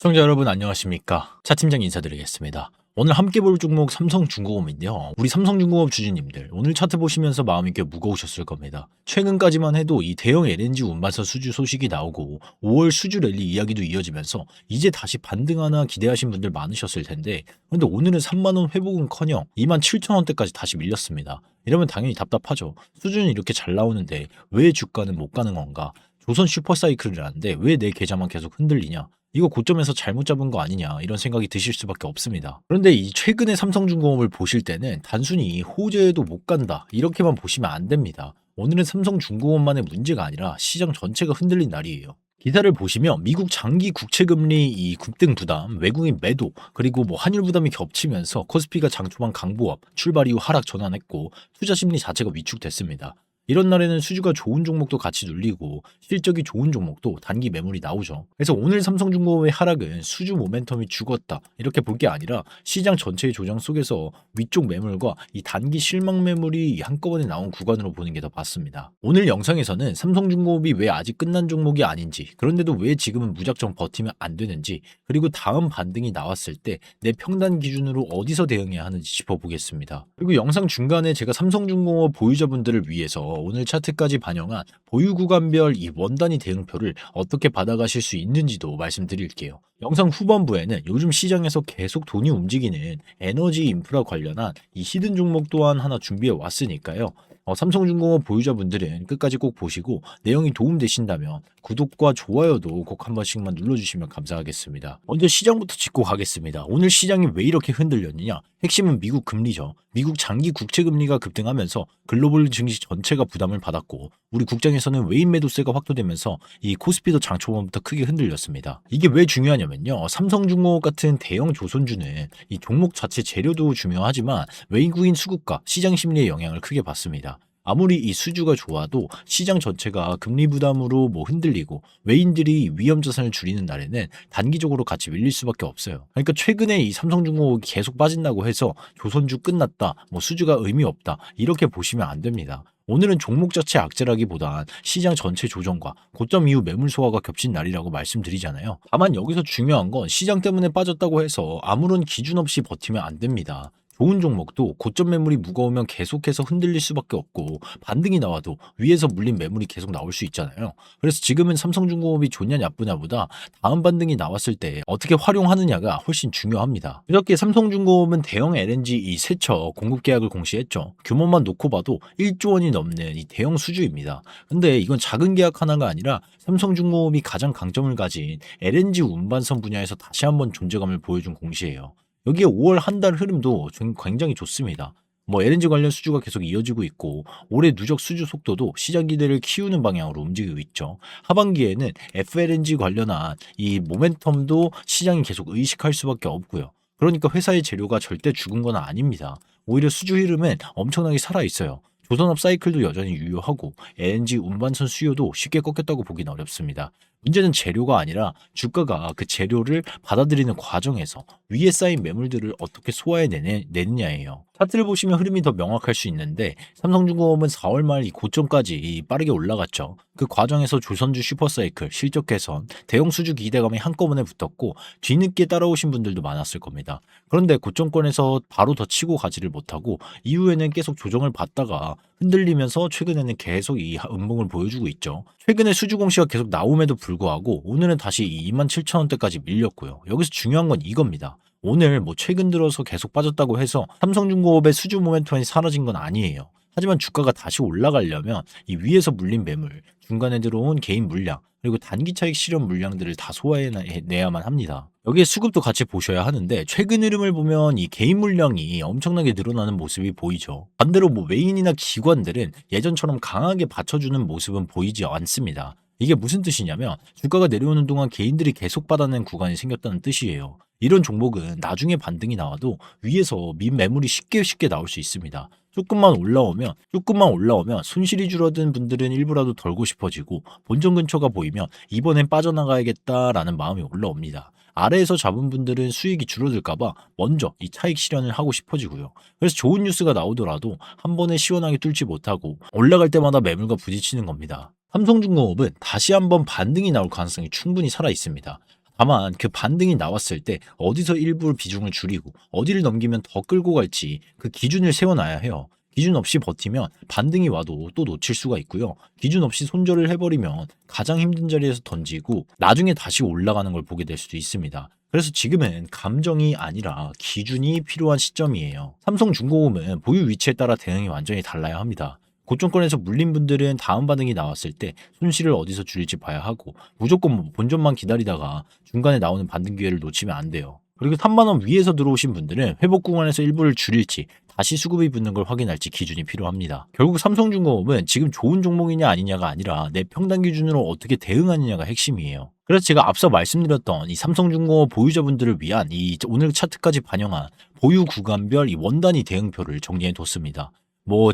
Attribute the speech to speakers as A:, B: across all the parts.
A: 시청자 여러분 안녕하십니까? 차 팀장 인사드리겠습니다. 오늘 함께 볼 종목 삼성중공업인데요. 우리 삼성중공업 주주님들 오늘 차트 보시면서 마음이 꽤 무거우셨을 겁니다. 최근까지만 해도 이 대형 LNG 운반선 수주 소식이 나오고 5월 수주 랠리 이야기도 이어지면서 이제 다시 반등하나 기대하신 분들 많으셨을 텐데 근데 오늘은 3만원 회복은커녕 27,000원대까지 다시 밀렸습니다. 이러면 당연히 답답하죠. 수주는 이렇게 잘 나오는데 왜 주가는 못 가는 건가? 조선 슈퍼사이클이라는데 왜 내 계좌만 계속 흔들리냐? 이거 고점에서 잘못 잡은 거 아니냐 이런 생각이 드실 수밖에 없습니다. 그런데 이 최근의 삼성중공업을 보실 때는 단순히 호재에도 못 간다 이렇게만 보시면 안 됩니다. 오늘은 삼성중공업만의 문제가 아니라 시장 전체가 흔들린 날이에요. 기사를 보시면 미국 장기 국채금리 이 급등 부담, 외국인 매도, 그리고 환율 부담이 겹치면서 코스피가 장초반 강보합, 출발 이후 하락 전환했고 투자 심리 자체가 위축됐습니다. 이런 날에는 수주가 좋은 종목도 같이 눌리고 실적이 좋은 종목도 단기 매물이 나오죠. 그래서 오늘 삼성중공업의 하락은 수주 모멘텀이 죽었다 이렇게 볼 게 아니라 시장 전체의 조정 속에서 위쪽 매물과 이 단기 실망 매물이 한꺼번에 나온 구간으로 보는 게 더 맞습니다. 오늘 영상에서는 삼성중공업이 왜 아직 끝난 종목이 아닌지, 그런데도 왜 지금은 무작정 버티면 안 되는지, 그리고 다음 반등이 나왔을 때 내 평단 기준으로 어디서 대응해야 하는지 짚어보겠습니다. 그리고 영상 중간에 제가 삼성중공업 보유자분들을 위해서 오늘 차트까지 반영한 보유 구간별 이 원단위 대응표를 어떻게 받아가실 수 있는지도 말씀드릴게요. 영상 후반부에는 요즘 시장에서 계속 돈이 움직이는 에너지 인프라 관련한 이 히든 종목 또한 하나 준비해 왔으니까요. 삼성중공업 보유자분들은 끝까지 꼭 보시고 내용이 도움되신다면 구독과 좋아요도 꼭 한 번씩만 눌러주시면 감사하겠습니다. 먼저 시장부터 짚고 가겠습니다. 오늘 시장이 왜 이렇게 흔들렸느냐? 핵심은 미국 금리죠. 미국 장기 국채 금리가 급등하면서 글로벌 증시 전체가 부담을 받았고 우리 국장에서는 외인 매도세가 확대되면서 이 코스피도 장초반부터 크게 흔들렸습니다. 이게 왜 중요하냐면요. 삼성중공업 같은 대형 조선주는 이 종목 자체 재료도 중요하지만 외국인 수급과 시장 심리의 영향을 크게 받습니다. 아무리 이 수주가 좋아도 시장 전체가 금리 부담으로 흔들리고 외인들이 위험 자산을 줄이는 날에는 단기적으로 같이 밀릴 수밖에 없어요. 그러니까 최근에 이 삼성중공업이 계속 빠진다고 해서 조선주 끝났다, 수주가 의미 없다 이렇게 보시면 안 됩니다. 오늘은 종목 자체 악재라기보단 시장 전체 조정과 고점 이후 매물 소화가 겹친 날이라고 말씀드리잖아요. 다만 여기서 중요한 건 시장 때문에 빠졌다고 해서 아무런 기준 없이 버티면 안 됩니다. 좋은 종목도 고점 매물이 무거우면 계속해서 흔들릴 수밖에 없고 반등이 나와도 위에서 물린 매물이 계속 나올 수 있잖아요. 그래서 지금은 삼성중공업이 좋냐 나쁘냐보다 다음 반등이 나왔을 때 어떻게 활용하느냐가 훨씬 중요합니다. 그저께 삼성중공업은 대형 LNG 이 세척 공급 계약을 공시했죠. 규모만 놓고 봐도 1조 원이 넘는 이 대형 수주입니다. 근데 이건 작은 계약 하나가 아니라 삼성중공업이 가장 강점을 가진 LNG 운반선 분야에서 다시 한번 존재감을 보여준 공시예요. 여기에 5월 한 달 흐름도 굉장히 좋습니다. LNG 관련 수주가 계속 이어지고 있고 올해 누적 수주 속도도 시장 기대를 키우는 방향으로 움직이고 있죠. 하반기에는 FLNG 관련한 이 모멘텀도 시장이 계속 의식할 수밖에 없고요. 그러니까 회사의 재료가 절대 죽은 건 아닙니다. 오히려 수주 흐름은 엄청나게 살아있어요. 조선업 사이클도 여전히 유효하고 LNG 운반선 수요도 쉽게 꺾였다고 보긴 어렵습니다. 문제는 재료가 아니라 주가가 그 재료를 받아들이는 과정에서 위에 쌓인 매물들을 어떻게 소화해내느냐예요. 차트를 보시면 흐름이 더 명확할 수 있는데 삼성중공업은 4월 말 이 고점까지 빠르게 올라갔죠. 그 과정에서 조선주 슈퍼사이클, 실적 개선, 대형 수주 기대감이 한꺼번에 붙었고 뒤늦게 따라오신 분들도 많았을 겁니다. 그런데 고점권에서 바로 더 치고 가지를 못하고 이후에는 계속 조정을 받다가 흔들리면서 최근에는 계속 이 음봉을 보여주고 있죠. 최근에 수주 공시가 계속 나옴에도 불구하고 오늘은 다시 27,000원대까지 밀렸고요. 여기서 중요한 건 이겁니다. 오늘 최근 들어서 계속 빠졌다고 해서 삼성중공업의 수주 모멘텀이 사라진 건 아니에요. 하지만 주가가 다시 올라가려면 이 위에서 물린 매물, 중간에 들어온 개인 물량, 그리고 단기 차익 실현 물량들을 다 소화해내야만 합니다. 여기에 수급도 같이 보셔야 하는데 최근 흐름을 보면 이 개인 물량이 엄청나게 늘어나는 모습이 보이죠. 반대로 외인이나 기관들은 예전처럼 강하게 받쳐주는 모습은 보이지 않습니다. 이게 무슨 뜻이냐면 주가가 내려오는 동안 개인들이 계속 받아낸 구간이 생겼다는 뜻이에요. 이런 종목은 나중에 반등이 나와도 위에서 매물이 쉽게 나올 수 있습니다. 조금만 올라오면 손실이 줄어든 분들은 일부라도 덜고 싶어지고 본전 근처가 보이면 이번엔 빠져나가야겠다라는 마음이 올라옵니다. 아래에서 잡은 분들은 수익이 줄어들까봐 먼저 이 차익 실현을 하고 싶어지고요. 그래서 좋은 뉴스가 나오더라도 한 번에 시원하게 뚫지 못하고 올라갈 때마다 매물과 부딪히는 겁니다. 삼성중공업은 다시 한번 반등이 나올 가능성이 충분히 살아 있습니다. 다만 그 반등이 나왔을 때 어디서 일부 비중을 줄이고 어디를 넘기면 더 끌고 갈지 그 기준을 세워놔야 해요. 기준 없이 버티면 반등이 와도 또 놓칠 수가 있고요. 기준 없이 손절을 해버리면 가장 힘든 자리에서 던지고 나중에 다시 올라가는 걸 보게 될 수도 있습니다. 그래서 지금은 감정이 아니라 기준이 필요한 시점이에요. 삼성중공업은 보유 위치에 따라 대응이 완전히 달라야 합니다. 고점권에서 물린 분들은 다음 반등이 나왔을 때 손실을 어디서 줄일지 봐야 하고 무조건 본전만 기다리다가 중간에 나오는 반등 기회를 놓치면 안 돼요. 그리고 3만 원 위에서 들어오신 분들은 회복 구간에서 일부를 줄일지 다시 수급이 붙는 걸 확인할지 기준이 필요합니다. 결국 삼성중공업은 지금 좋은 종목이냐 아니냐가 아니라 내 평단 기준으로 어떻게 대응하느냐가 핵심이에요. 그래서 제가 앞서 말씀드렸던 이 삼성중공업 보유자분들을 위한 이 오늘 차트까지 반영한 보유 구간별 이 원단위 대응표를 정리해 뒀습니다.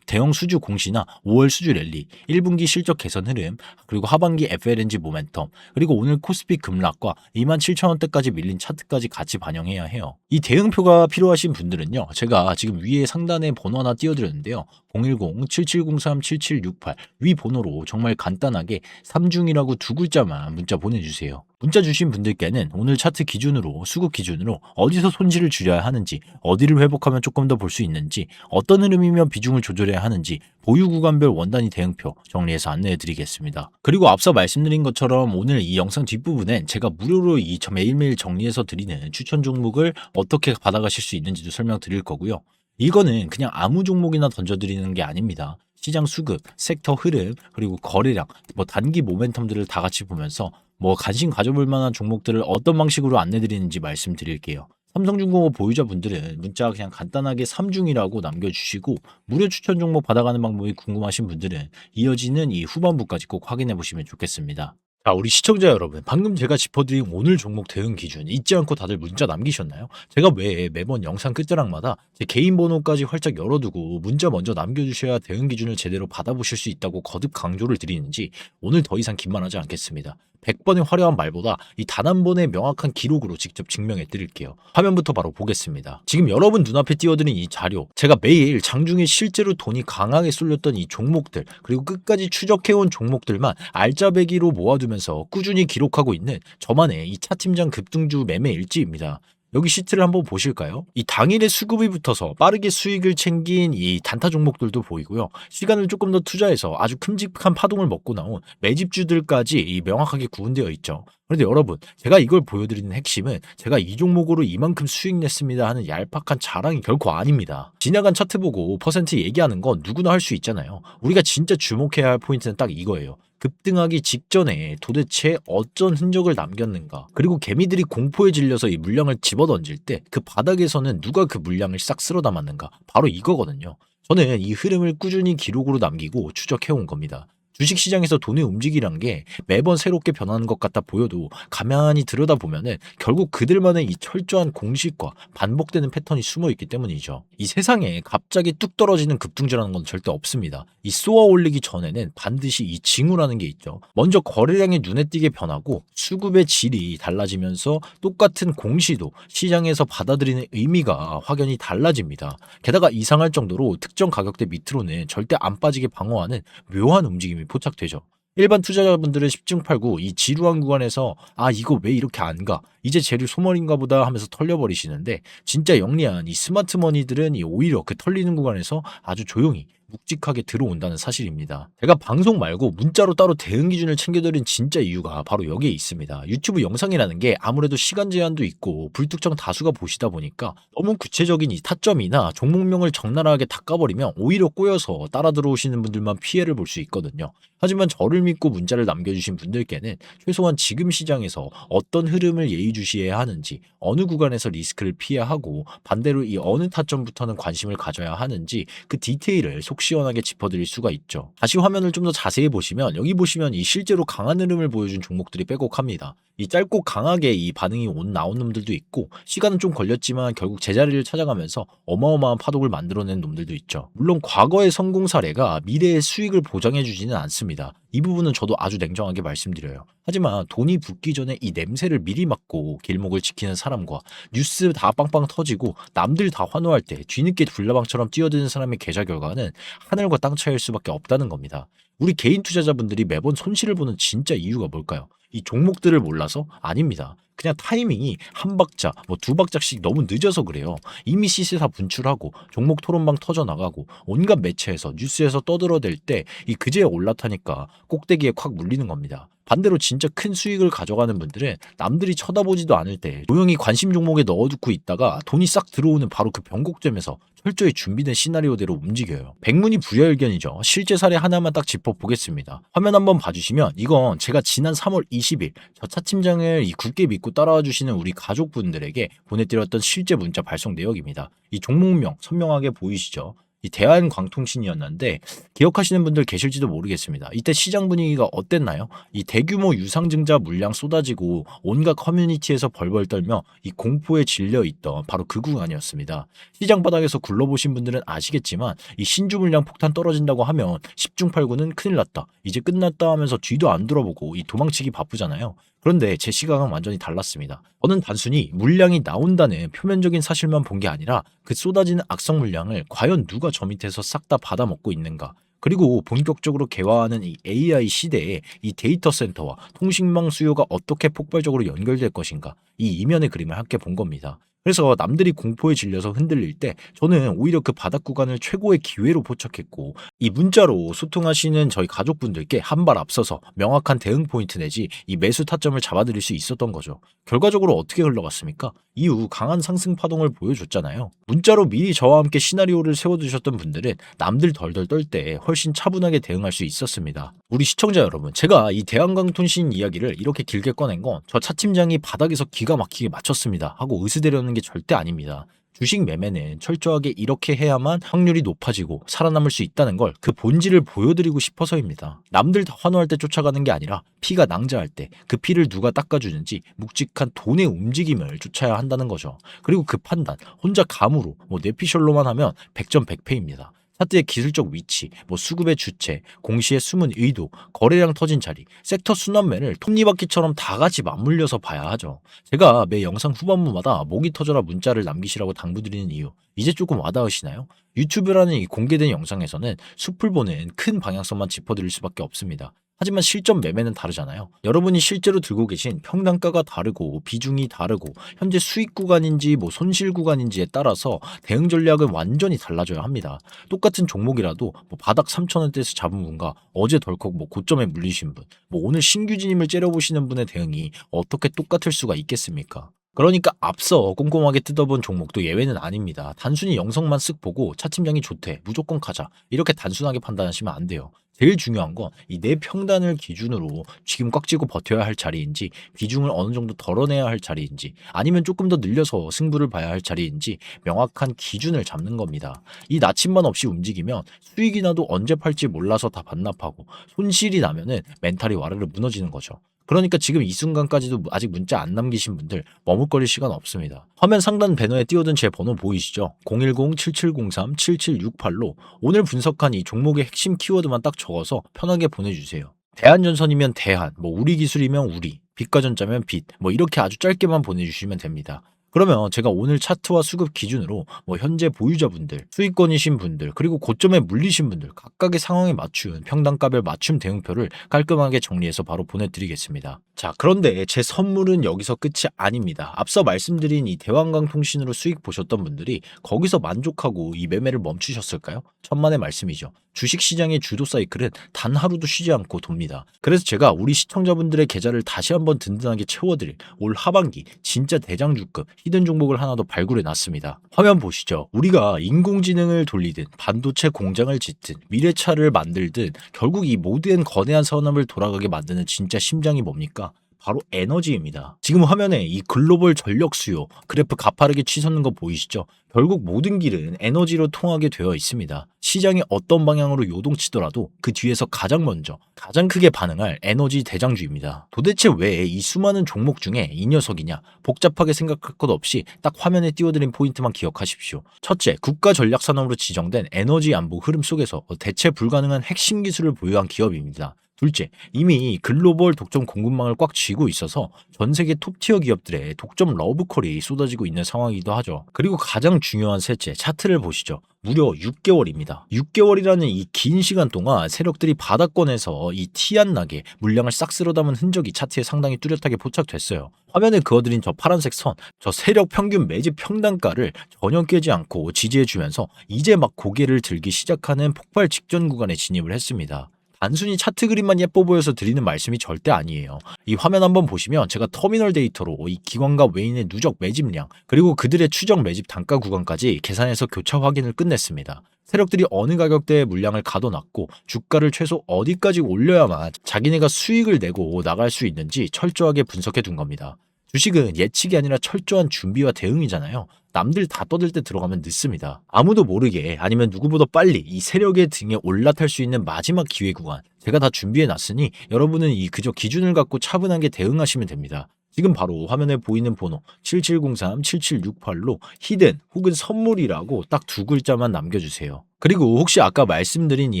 A: 대형 수주 공시나 5월 수주 랠리, 1분기 실적 개선 흐름, 그리고 하반기 FLNG 모멘텀, 그리고 오늘 코스피 급락과 27,000원대까지 밀린 차트까지 같이 반영해야 해요. 이 대응표가 필요하신 분들은요, 제가 지금 위에 상단에 번호 하나 띄워드렸는데요. 010-7703-7768 위 번호로 정말 간단하게 3중이라고 두 글자만 문자 보내주세요. 문자 주신 분들께는 오늘 차트 기준으로 수급 기준으로 어디서 손실을 줄여야 하는지, 어디를 회복하면 조금 더 볼 수 있는지, 어떤 흐름이면 비중을 조절해야 하는지 보유 구간별 원단위 대응표 정리해서 안내해 드리겠습니다. 그리고 앞서 말씀드린 것처럼 오늘 이 영상 뒷부분엔 제가 무료로 매일매일 정리해서 드리는 추천 종목을 어떻게 받아가실 수 있는지도 설명드릴 거고요. 이거는 그냥 아무 종목이나 던져드리는 게 아닙니다. 시장 수급, 섹터 흐름, 그리고 거래량, 단기 모멘텀들을 다 같이 보면서 관심 가져볼 만한 종목들을 어떤 방식으로 안내드리는지 말씀드릴게요. 삼성중공업 보유자분들은 문자 그냥 간단하게 3중이라고 남겨주시고 무료 추천 종목 받아가는 방법이 궁금하신 분들은 이어지는 이 후반부까지 꼭 확인해 보시면 좋겠습니다. 자, 우리 시청자 여러분, 방금 제가 짚어드린 오늘 종목 대응 기준 잊지 않고 다들 문자 남기셨나요? 제가 왜 매번 영상 끝자락마다 제 개인 번호까지 활짝 열어두고 문자 먼저 남겨주셔야 대응 기준을 제대로 받아보실 수 있다고 거듭 강조를 드리는지 오늘 더 이상 긴말하지 않겠습니다. 100번의 화려한 말보다 이 단 한 번의 명확한 기록으로 직접 증명해 드릴게요. 화면부터 바로 보겠습니다. 지금 여러분 눈앞에 띄워드린 이 자료, 제가 매일 장중에 실제로 돈이 강하게 쏠렸던 이 종목들, 그리고 끝까지 추적해온 종목들만 알짜배기로 모아두면서 꾸준히 기록하고 있는 저만의 이 차팀장 급등주 매매 일지입니다. 여기 시트를 한번 보실까요? 이 당일에 수급이 붙어서 빠르게 수익을 챙긴 이 단타 종목들도 보이고요. 시간을 조금 더 투자해서 아주 큼직한 파동을 먹고 나온 매집주들까지 이 명확하게 구분되어 있죠. 그런데 여러분, 제가 이걸 보여드리는 핵심은 제가 이 종목으로 이만큼 수익 냈습니다 하는 얄팍한 자랑이 결코 아닙니다. 지나간 차트 보고 퍼센트 얘기하는 건 누구나 할 수 있잖아요. 우리가 진짜 주목해야 할 포인트는 딱 이거예요. 급등하기 직전에 도대체 어떤 흔적을 남겼는가, 그리고 개미들이 공포에 질려서 이 물량을 집어던질 때 그 바닥에서는 누가 그 물량을 싹 쓸어 담았는가, 바로 이거거든요. 저는 이 흐름을 꾸준히 기록으로 남기고 추적해온 겁니다. 주식시장에서 돈의 움직이란 게 매번 새롭게 변하는 것 같아 보여도 가만히 들여다보면은 결국 그들만의 이 철저한 공식과 반복되는 패턴이 숨어 있기 때문이죠. 이 세상에 갑자기 뚝 떨어지는 급등주라는 건 절대 없습니다. 이 쏘아 올리기 전에는 반드시 이 징후라는 게 있죠. 먼저 거래량이 눈에 띄게 변하고 수급의 질이 달라지면서 똑같은 공시도 시장에서 받아들이는 의미가 확연히 달라집니다. 게다가 이상할 정도로 특정 가격대 밑으로는 절대 안 빠지게 방어하는 묘한 움직임이 포착되죠. 일반 투자자분들은 10중팔구 이 지루한 구간에서 이거 왜 이렇게 안 가? 이제 재료 소멸인가 보다 하면서 털려버리시는데, 진짜 영리한 이 스마트 머니들은 오히려 그 털리는 구간에서 아주 조용히 묵직하게 들어온다는 사실입니다. 제가 방송 말고 문자로 따로 대응 기준을 챙겨드린 진짜 이유가 바로 여기에 있습니다. 유튜브 영상이라는 게 아무래도 시간 제한도 있고 불특정 다수가 보시다 보니까 너무 구체적인 이 타점이나 종목명을 적나라하게 다 까버리면 오히려 꼬여서 따라 들어오시는 분들만 피해를 볼 수 있거든요. 하지만 저를 믿고 문자를 남겨주신 분들께는 최소한 지금 시장에서 어떤 흐름을 예의주시해야 하는지, 어느 구간에서 리스크를 피해야 하고 반대로 이 어느 타점부터는 관심을 가져야 하는지 그 디테일을 속 시원하게 짚어드릴 수가 있죠. 다시 화면을 좀 더 자세히 보시면 여기 보시면 이 실제로 강한 흐름을 보여준 종목들이 빼곡합니다. 이 짧고 강하게 이 반응이 나온 놈들도 있고, 시간은 좀 걸렸지만 결국 제자리를 찾아가면서 어마어마한 파동을 만들어낸 놈들도 있죠. 물론 과거의 성공 사례가 미래의 수익을 보장해주지는 않습니다. 이 부분은 저도 아주 냉정하게 말씀드려요. 하지만 돈이 붙기 전에 이 냄새를 미리 맡고 길목을 지키는 사람과 뉴스 다 빵빵 터지고 남들 다 환호할 때 뒤늦게 불나방처럼 뛰어드는 사람의 계좌 결과는 하늘과 땅 차이일 수밖에 없다는 겁니다. 우리 개인 투자자분들이 매번 손실을 보는 진짜 이유가 뭘까요? 이 종목들을 몰라서? 아닙니다. 그냥 타이밍이 한 박자, 뭐 두 박자씩 너무 늦어서 그래요. 이미 시세사 분출하고 종목 토론방 터져나가고 온갖 매체에서 뉴스에서 떠들어댈 때 이 그제야 올라타니까 꼭대기에 콱 물리는 겁니다. 반대로 진짜 큰 수익을 가져가는 분들은 남들이 쳐다보지도 않을 때 조용히 관심 종목에 넣어두고 있다가 돈이 싹 들어오는 바로 그 변곡점에서 철저히 준비된 시나리오대로 움직여요. 백문이 불여일견이죠. 실제 사례 하나만 딱 짚어보겠습니다. 화면 한번 봐주시면 이건 제가 지난 3월 20일 저 차팀장을 이 굳게 믿고 따라와 주시는 우리 가족분들에게 보내드렸던 실제 문자 발송 내역입니다. 이 종목명 선명하게 보이시죠? 이 대한광통신이었는데 기억하시는 분들 계실지도 모르겠습니다. 이때 시장 분위기가 어땠나요? 이 대규모 유상증자 물량 쏟아지고 온갖 커뮤니티에서 벌벌 떨며 이 공포에 질려 있던 바로 그 구간이었습니다. 시장 바닥에서 굴러보신 분들은 아시겠지만 이 신주 물량 폭탄 떨어진다고 하면 10중 8구는 큰일 났다. 이제 끝났다 하면서 뒤도 안 돌아보고 이 도망치기 바쁘잖아요. 그런데 제 시각은 완전히 달랐습니다. 저는 단순히 물량이 나온다는 표면적인 사실만 본 게 아니라 그 쏟아지는 악성 물량을 과연 누가 저 밑에서 싹 다 받아먹고 있는가, 그리고 본격적으로 개화하는 이 AI 시대에 이 데이터 센터와 통신망 수요가 어떻게 폭발적으로 연결될 것인가, 이 이면의 그림을 함께 본 겁니다. 그래서 남들이 공포에 질려서 흔들릴 때 저는 오히려 그 바닥 구간을 최고의 기회로 포착했고, 이 문자로 소통하시는 저희 가족분들께 한 발 앞서서 명확한 대응 포인트 내지 이 매수 타점을 잡아드릴 수 있었던 거죠. 결과적으로 어떻게 흘러갔습니까? 이후 강한 상승 파동을 보여줬잖아요. 문자로 미리 저와 함께 시나리오를 세워두셨던 분들은 남들 덜덜 떨 때 훨씬 차분하게 대응할 수 있었습니다. 우리 시청자 여러분, 제가 이 대한광통신 이야기를 이렇게 길게 꺼낸 건 저 차팀장이 바닥에서 기가 막히게 맞췄습니다 하고 의스대려는 게 절대 아닙니다. 주식 매매는 철저하게 이렇게 해야만 확률이 높아지고 살아남을 수 있다는 걸 그 본질을 보여드리고 싶어서입니다. 남들 다 환호할 때 쫓아가는 게 아니라 피가 낭자할 때 그 피를 누가 닦아주는지 묵직한 돈의 움직임을 쫓아야 한다는 거죠. 그리고 그 판단 혼자 감으로 뇌피셜로만 하면 100점 100패입니다. 차트의 기술적 위치, 수급의 주체, 공시의 숨은 의도, 거래량 터진 자리, 섹터 순환매를 톱니바퀴처럼 다 같이 맞물려서 봐야 하죠. 제가 매 영상 후반부마다 목이 터져라 문자를 남기시라고 당부드리는 이유, 이제 조금 와닿으시나요? 유튜브라는 이 공개된 영상에서는 숲을 보는 큰 방향성만 짚어드릴 수밖에 없습니다. 하지만 실전 매매는 다르잖아요. 여러분이 실제로 들고 계신 평단가가 다르고 비중이 다르고 현재 수익 구간인지 손실 구간인지에 따라서 대응 전략은 완전히 달라져야 합니다. 똑같은 종목이라도 바닥 3,000원대에서 잡은 분과 어제 덜컥 고점에 물리신 분, 오늘 신규 진입을 째려보시는 분의 대응이 어떻게 똑같을 수가 있겠습니까? 그러니까 앞서 꼼꼼하게 뜯어본 종목도 예외는 아닙니다. 단순히 영상만 쓱 보고 차팀장이 좋대, 무조건 가자, 이렇게 단순하게 판단하시면 안 돼요. 제일 중요한 건 이 내 평단을 기준으로 지금 꽉 쥐고 버텨야 할 자리인지, 비중을 어느 정도 덜어내야 할 자리인지, 아니면 조금 더 늘려서 승부를 봐야 할 자리인지 명확한 기준을 잡는 겁니다. 이 나침반 없이 움직이면 수익이 나도 언제 팔지 몰라서 다 반납하고, 손실이 나면은 멘탈이 와르르 무너지는 거죠. 그러니까 지금 이 순간까지도 아직 문자 안 남기신 분들 머뭇거릴 시간 없습니다. 화면 상단 배너에 띄워둔 제 번호 보이시죠? 010-7703-7768로 오늘 분석한 이 종목의 핵심 키워드만 딱 적어서 편하게 보내주세요. 대한전선이면 대한, 우리 기술이면 우리, 빛과전자면 빛, 이렇게 아주 짧게만 보내주시면 됩니다. 그러면 제가 오늘 차트와 수급 기준으로 현재 보유자분들, 수익권이신 분들, 그리고 고점에 물리신 분들 각각의 상황에 맞춘 평단가별 맞춤 대응표를 깔끔하게 정리해서 바로 보내드리겠습니다. 자, 그런데 제 선물은 여기서 끝이 아닙니다. 앞서 말씀드린 이 대한광통신으로 수익 보셨던 분들이 거기서 만족하고 이 매매를 멈추셨을까요? 천만의 말씀이죠. 주식시장의 주도 사이클은 단 하루도 쉬지 않고 돕니다. 그래서 제가 우리 시청자분들의 계좌를 다시 한번 든든하게 채워드릴 올 하반기 진짜 대장주급 히든 종목을 하나 더 발굴해 놨습니다. 화면 보시죠. 우리가 인공지능을 돌리든 반도체 공장을 짓든 미래차를 만들든 결국 이 모든 거대한 산업을 돌아가게 만드는 진짜 심장이 뭡니까? 바로 에너지입니다. 지금 화면에 이 글로벌 전력 수요 그래프 가파르게 치솟는 거 보이시죠? 결국 모든 길은 에너지로 통하게 되어 있습니다. 시장이 어떤 방향으로 요동치더라도 그 뒤에서 가장 먼저 가장 크게 반응할 에너지 대장주입니다. 도대체 왜 이 수많은 종목 중에 이 녀석이냐? 복잡하게 생각할 것 없이 딱 화면에 띄워드린 포인트만 기억하십시오. 첫째, 국가 전략 산업으로 지정된 에너지 안보 흐름 속에서 대체 불가능한 핵심 기술을 보유한 기업입니다. 둘째, 이미 글로벌 독점 공급망을 꽉 쥐고 있어서 전 세계 톱티어 기업들의 독점 러브콜이 쏟아지고 있는 상황이기도 하죠. 그리고 가장 중요한 셋째, 차트를 보시죠. 무려 6개월입니다. 6개월이라는 이 긴 시간 동안 세력들이 바닥권에서 이 티 안 나게 물량을 싹 쓸어 담은 흔적이 차트에 상당히 뚜렷하게 포착됐어요. 화면에 그어드린 저 파란색 선, 저 세력 평균 매집 평단가를 전혀 깨지 않고 지지해주면서 이제 막 고개를 들기 시작하는 폭발 직전 구간에 진입을 했습니다. 단순히 차트 그림만 예뻐 보여서 드리는 말씀이 절대 아니에요. 이 화면 한번 보시면 제가 터미널 데이터로 이 기관과 외인의 누적 매집량 그리고 그들의 추정 매집 단가 구간까지 계산해서 교차 확인을 끝냈습니다. 세력들이 어느 가격대의 물량을 가둬놨고 주가를 최소 어디까지 올려야만 자기네가 수익을 내고 나갈 수 있는지 철저하게 분석해 둔 겁니다. 주식은 예측이 아니라 철저한 준비와 대응이잖아요. 남들 다 떠들 때 들어가면 늦습니다. 아무도 모르게 아니면 누구보다 빨리 이 세력의 등에 올라탈 수 있는 마지막 기회 구간 제가 다 준비해 놨으니 여러분은 이 그저 기준을 갖고 차분하게 대응하시면 됩니다. 지금 바로 화면에 보이는 번호 7703-7768로 히든 혹은 선물이라고 딱 두 글자만 남겨주세요. 그리고 혹시 아까 말씀드린 이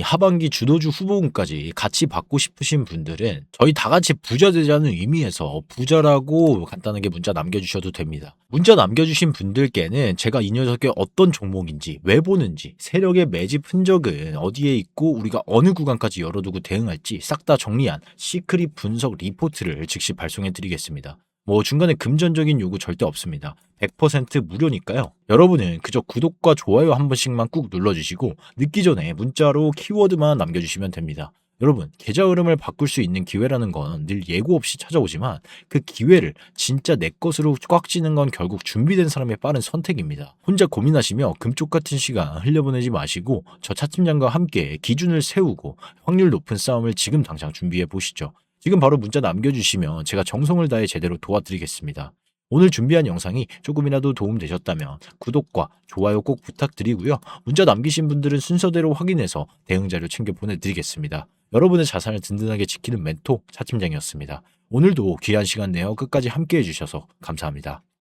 A: 하반기 주도주 후보군까지 같이 받고 싶으신 분들은 저희 다 같이 부자 되자는 의미에서 부자라고 간단하게 문자 남겨주셔도 됩니다. 문자 남겨주신 분들께는 제가 이 녀석의 어떤 종목인지 왜 보는지 세력의 매집 흔적은 어디에 있고 우리가 어느 구간까지 열어두고 대응할지 싹 다 정리한 시크릿 분석 리포트를 즉시 발송해 드리겠습니다. 뭐 중간에 금전적인 요구 절대 없습니다. 100% 무료니까요. 여러분은 그저 구독과 좋아요 한 번씩만 꾹 눌러주시고 늦기 전에 문자로 키워드만 남겨주시면 됩니다. 여러분, 계좌 흐름을 바꿀 수 있는 기회라는 건 늘 예고 없이 찾아오지만 그 기회를 진짜 내 것으로 꽉 쥐는 건 결국 준비된 사람의 빠른 선택입니다. 혼자 고민하시며 금쪽 같은 시간 흘려보내지 마시고 저 차팀장과 함께 기준을 세우고 확률 높은 싸움을 지금 당장 준비해 보시죠. 지금 바로 문자 남겨주시면 제가 정성을 다해 제대로 도와드리겠습니다. 오늘 준비한 영상이 조금이라도 도움되셨다면 구독과 좋아요 꼭 부탁드리고요. 문자 남기신 분들은 순서대로 확인해서 대응자료 챙겨 보내드리겠습니다. 여러분의 자산을 든든하게 지키는 멘토 차팀장이었습니다. 오늘도 귀한 시간 내어 끝까지 함께해 주셔서 감사합니다.